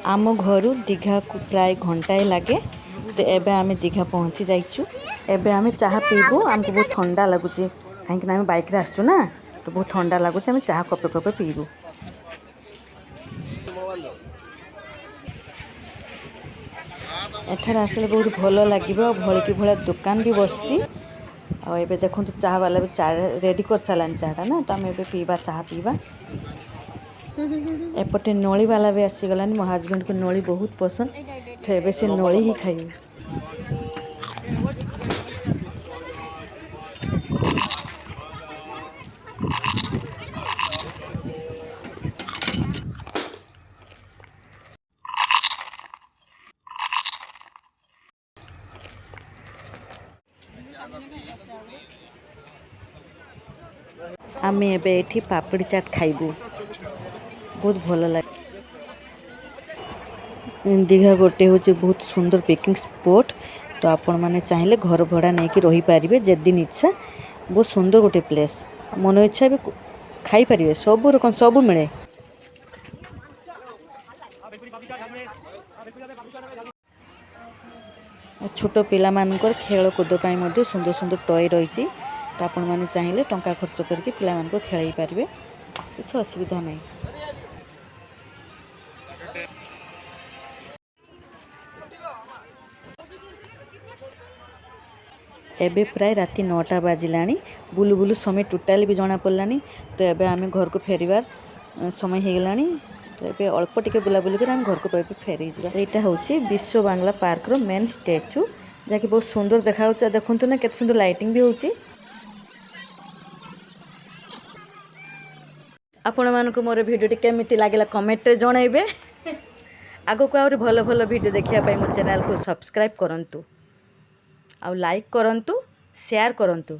आम घर दीघा को प्राय घंटाए लगे। तो एबे आम दीघा पहुँची जाइछु। एबे आम चाह पीबू। आमको बहुत ठंडा लगुच कहीं आम बाइक रे आसचु ना, तो बहुत ठंडा लगुच। आम चाह कपे कपे पीबू। एठार आसले बहुत भल लगे। भलिकी भलिया दुकान भी बसी। आबे देखो चाह वाला भी चाह रेडी कर सारानी चाहटा ना, तो आम ए पीवा चाह पीवा। एपटे नली वाला भी आसीगलानी। मो हजबैंड को नली बहुत पसंद, तो एबे से नली ही खाइबे। आम एबे पापड़ी चाट खाइबू। बहुत भल लगे। दीघा गोटे हूँ बहुत सुंदर पिकनिक स्पॉट। तो आपण मैंने चाहिए घर भड़ा नहीं कि रही पारे जे दिन इच्छा। बहुत सुंदर गोटे प्लेस। मन इच्छा भी खाई पारे। सब रकम सब मिले। छोट पिला मानकर खेल कूद पर सुंदर सुंदर टॉय रही। तो आपण मैंने चाहिए टंका खर्च करके पिला मानको खेल पारे। किसी असुविधा नहीं। एबे प्राय राति 9टा बाजिलानी। बुलु बुलु समय टोटाली भी जना पड़लानी। तो एबे आम घर को फेरिबार समय हो गलानी। तो एबे अल्प टिके बुलाबुली कर आम घर को फेरी जा। यहाँ हूँ विश्व बांग्ला पार्क रो मेन स्टैच्यू, जहाँकि बहुत सुंदर देखा। देखु ना केते सुंदर लाइटिंग भी होची। आपण मानक मोर भिडियो केमिति लागला कमेंट रे जणाइबे। आगो को आउरी भल भल भिडियो देखिया पाई मो चैनल को सब्सक्राइब करंतु। आउ लाइक करंतु, शेयर करंतु।